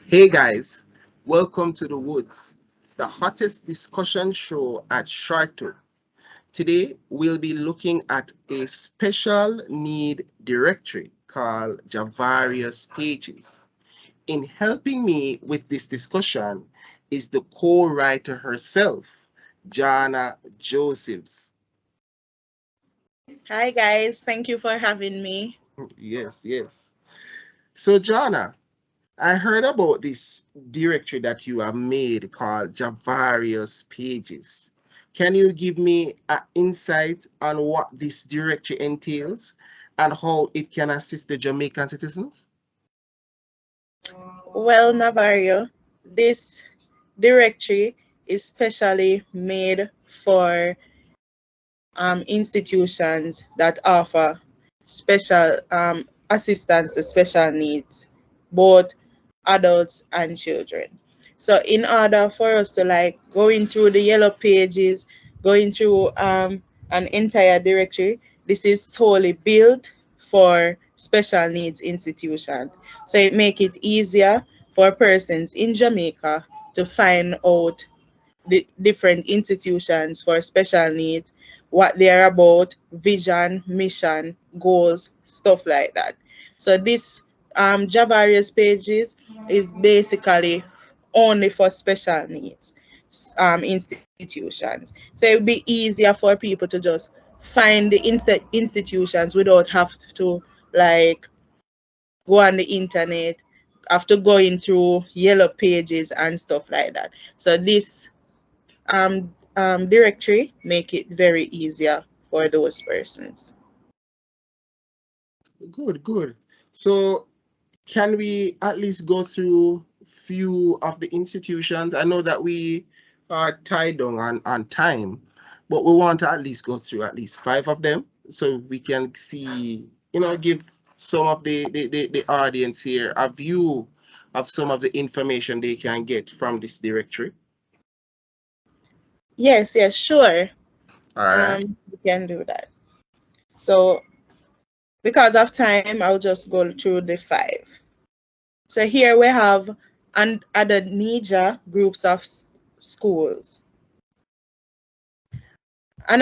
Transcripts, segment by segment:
Hey guys, welcome to The Woods, the hottest discussion show at Sharto. Today we'll be looking at a special need directory called Javarius Pages. In helping me with this discussion is the co-writer herself, Jana Josephs. Hi guys, thank you for having me. Yes. So Jana, I heard about this directory that you have made called Javarius Pages. Can you give me an insight on what this directory entails and how it can assist the Jamaican citizens? Well, Navario, this directory is specially made for institutions that offer special assistance to special needs, both adults and children. So, in order for us to like going through the yellow pages, going through an entire directory, this is solely built for special needs institutions. So it make it easier for persons in Jamaica to find out the different institutions for special needs, what they're about, vision, mission, goals, stuff like that. So this Javarius pages is basically only for special needs institutions. So it would be easier for people to just find the institutions without have to like go on the internet, after going through yellow pages and stuff like that. So this directory make it very easier for those persons. Good. So can we at least go through few of the institutions? I know that we are tied down on time, but we want to at least go through at least five of them so we can see, give some of the audience here a view of some of the information they can get from this directory. Yes, sure. All right. We can do that. So because of time, I'll just go through the five. So here we have other NIJA groups of schools. And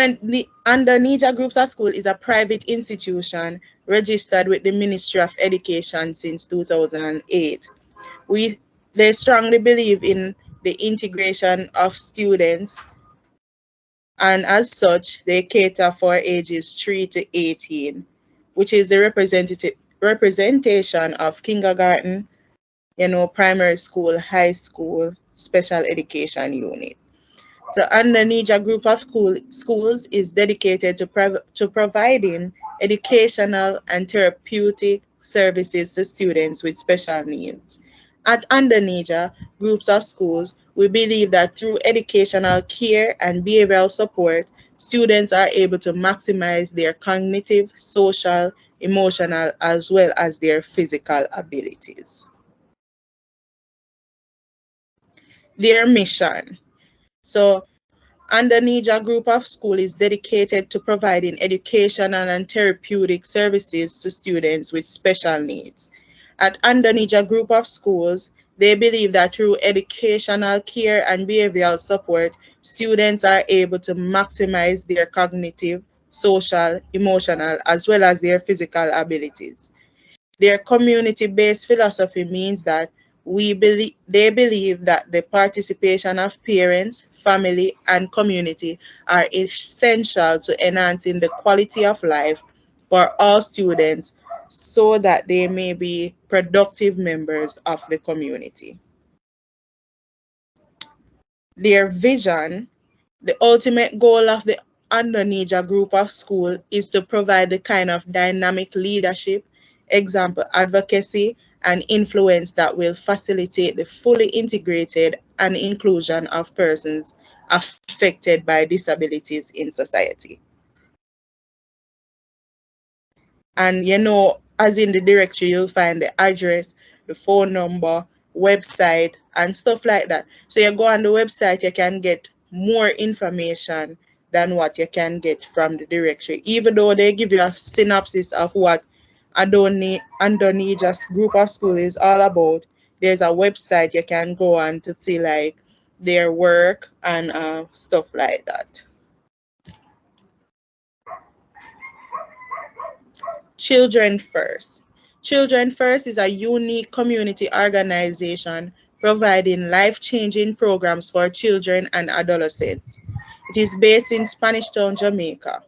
under NIJA Groups of School is a private institution registered with the Ministry of Education since 2008. They strongly believe in the integration of students, and as such, they cater for ages 3 to 18, which is the representation of kindergarten, primary school, high school, special education unit. So under NIJA Group of Schools is dedicated to providing educational and therapeutic services to students with special needs. At under NIJA Groups of Schools, we believe that through educational care and behavioral support, students are able to maximize their cognitive, social, emotional, as well as their physical abilities. Their mission. So under NIJA Group of School is dedicated to providing educational and therapeutic services to students with special needs. At under NIJA Group of Schools, they believe that through educational care and behavioral support, students are able to maximize their cognitive, social, emotional, as well as their physical abilities. Their community-based philosophy means that they believe that the participation of parents, family, and community are essential to enhancing the quality of life for all students so that they may be productive members of the community. Their vision, the ultimate goal of the Under Group of School is to provide the kind of dynamic leadership, example, advocacy, and influence that will facilitate the fully integrated and inclusion of persons affected by disabilities in society. And as in the directory, you'll find the address, the phone number, website, and stuff like that. So you go on the website, you can get more information than what you can get from the directory. Even though they give you a synopsis of what Andonija's Group of School is all about, there's a website you can go on to see like their work and stuff like that. Children First. Children First is a unique community organization providing life-changing programs for children and adolescents. It is based in Spanish Town, Jamaica.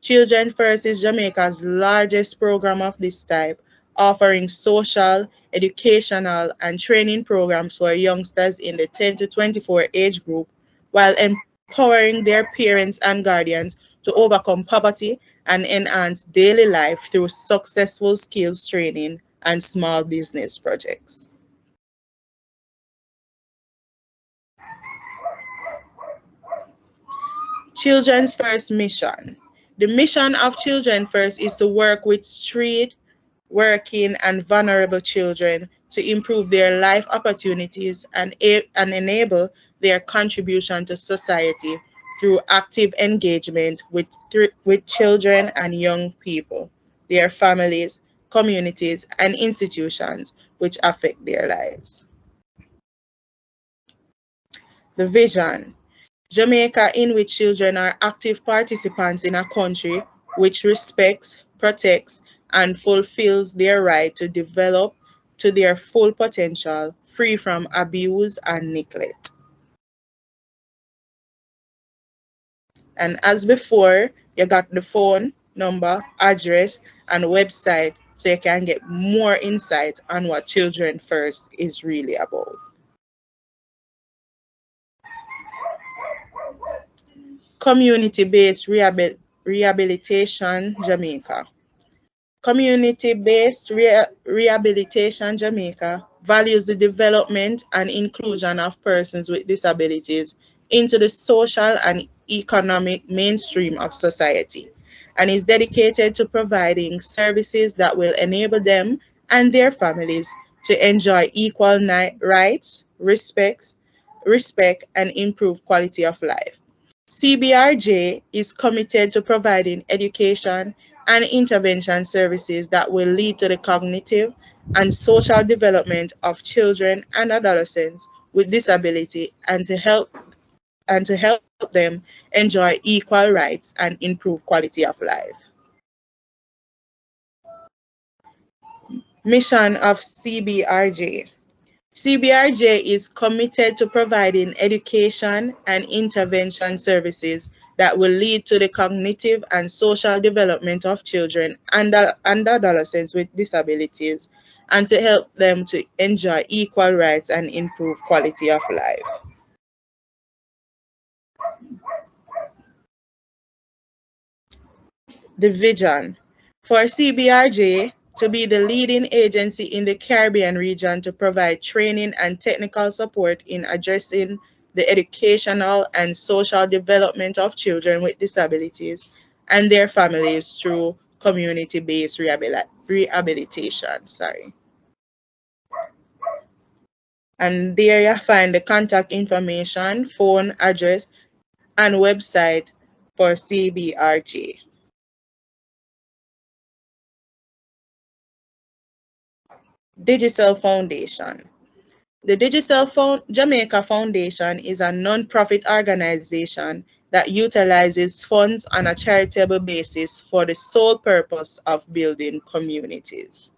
Children First is Jamaica's largest program of this type, offering social, educational, and training programs for youngsters in the 10 to 24 age group, while empowering their parents and guardians to overcome poverty and enhance daily life through successful skills training and small business projects. Children's First mission. The mission of Children First is to work with street, working, and vulnerable children to improve their life opportunities and enable their contribution to society through active engagement with children and young people, their families, communities, and institutions which affect their lives. The vision. Jamaica, in which children are active participants in a country which respects, protects, and fulfills their right to develop to their full potential, free from abuse and neglect. And as before, you got the phone number, address, and website so you can get more insight on what Children First is really about. Community-based rehabilitation Jamaica. Community-based rehabilitation Jamaica values the development and inclusion of persons with disabilities into the social and economic mainstream of society, and is dedicated to providing services that will enable them and their families to enjoy equal rights, respect, and improve quality of life. CBRJ is committed to providing education and intervention services that will lead to the cognitive and social development of children and adolescents with disability and to help them enjoy equal rights and improve quality of life. Mission of CBRJ. CBRJ is committed to providing education and intervention services that will lead to the cognitive and social development of children and adolescents with disabilities and to help them to enjoy equal rights and improve quality of life. The vision. For CBRJ to be the leading agency in the Caribbean region to provide training and technical support in addressing the educational and social development of children with disabilities and their families through community-based rehabilitation. And there you find the contact information, phone, address, and website for CBRJ. Digicel Foundation. The Digicel Jamaica Foundation is a non-profit organization that utilizes funds on a charitable basis for the sole purpose of building communities.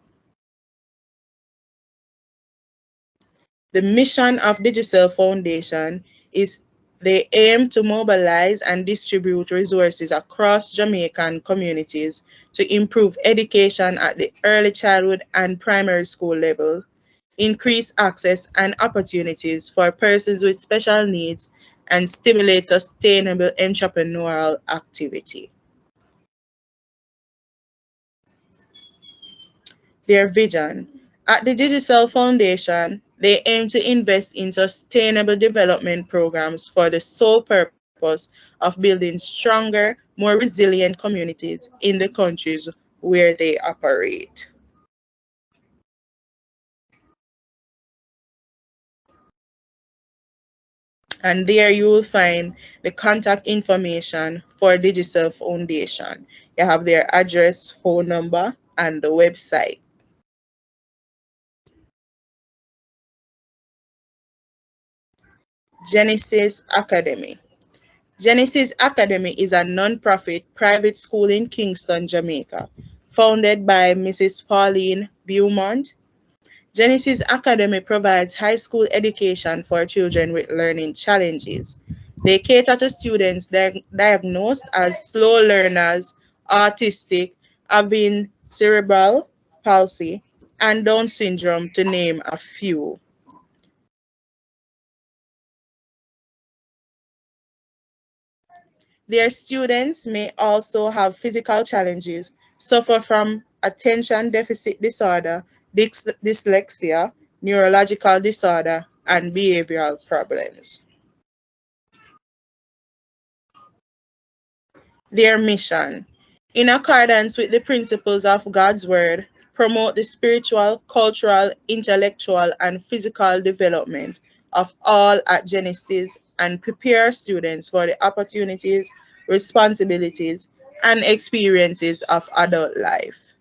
The mission of Digicel Foundation is they aim to mobilize and distribute resources across Jamaican communities to improve education at the early childhood and primary school level, increase access and opportunities for persons with special needs, and stimulate sustainable entrepreneurial activity. Their vision. At the Digicel Foundation, they aim to invest in sustainable development programs for the sole purpose of building stronger, more resilient communities in the countries where they operate. And there you will find the contact information for Digicel Foundation. You have their address, phone number, and the website. Genesis Academy. Genesis Academy is a non-profit private school in Kingston, Jamaica, founded by Mrs. Pauline Beaumont. Genesis Academy provides high school education for children with learning challenges. They cater to students diagnosed as slow learners, autistic, having cerebral palsy, and Down syndrome, to name a few. Their students may also have physical challenges, suffer from attention deficit disorder, dyslexia, neurological disorder, and behavioral problems. Their mission, in accordance with the principles of God's Word, promote the spiritual, cultural, intellectual, and physical development of all at Genesis and prepare students for the opportunities, responsibilities, and experiences of adult life.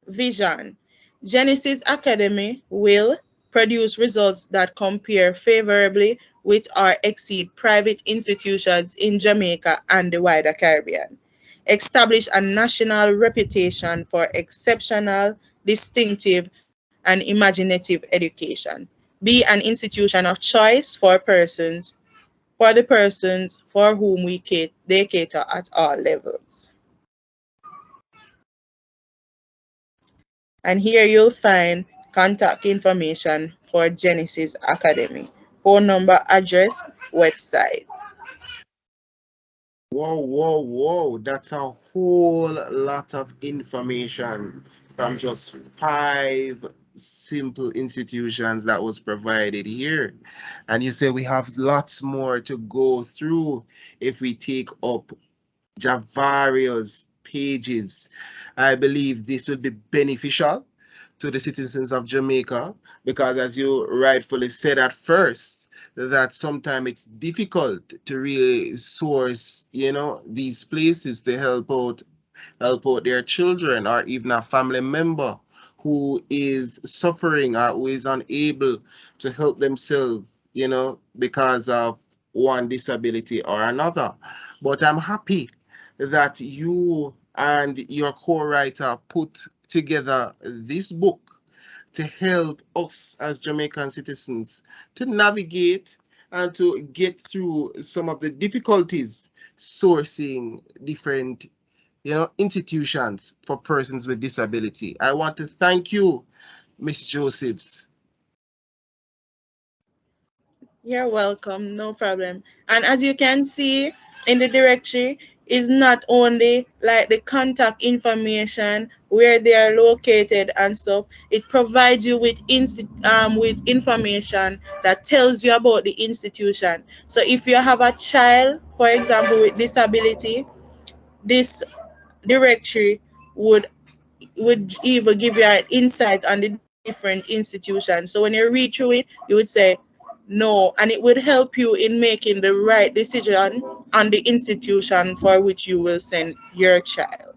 Vision. Genesis Academy will produce results that compare favorably with or exceed private institutions in Jamaica and the wider Caribbean. Establish a national reputation for exceptional, distinctive, and imaginative education. Be an institution of choice for the persons for whom they cater at all levels. And here you'll find contact information for Genesis Academy, phone number, address, website. Whoa, whoa, whoa. That's a whole lot of information from just 5 simple institutions that was provided here. And you say we have lots more to go through if we take up Javarius pages. I believe this would be beneficial to the citizens of Jamaica because, as you rightfully said at first, that sometimes it's difficult to really source, these places to help out their children or even a family member who is suffering or who is unable to help themselves, because of one disability or another. But I'm happy that you and your co-writer put together this book to help us as Jamaican citizens to navigate and to get through some of the difficulties sourcing different institutions for persons with disability. I want to thank you, Miss Josephs. You're welcome, no problem. And as you can see in the directory, is not only like the contact information, where they are located and stuff. It provides you with information that tells you about the institution. So if you have a child, for example, with disability, this directory would even give you an insight on the different institutions. So when you read through it, you would say no, and it would help you in making the right decision on the institution for which you will send your child.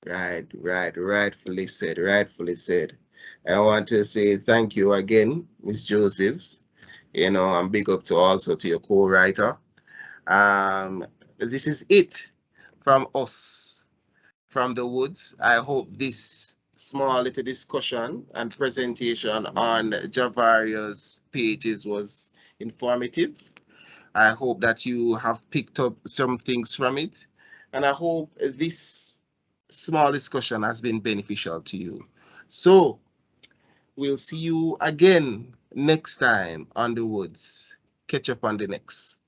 Right, rightfully said, rightfully said. I want to say thank you again, Miss Josephs. And big up to also to your co-writer. This is it from us, from the woods. I hope this small little discussion and presentation on Javarius pages was informative. I hope that you have picked up some things from it, and I hope this small discussion has been beneficial to you. So we'll see you again next time on the woods. Catch up on the next.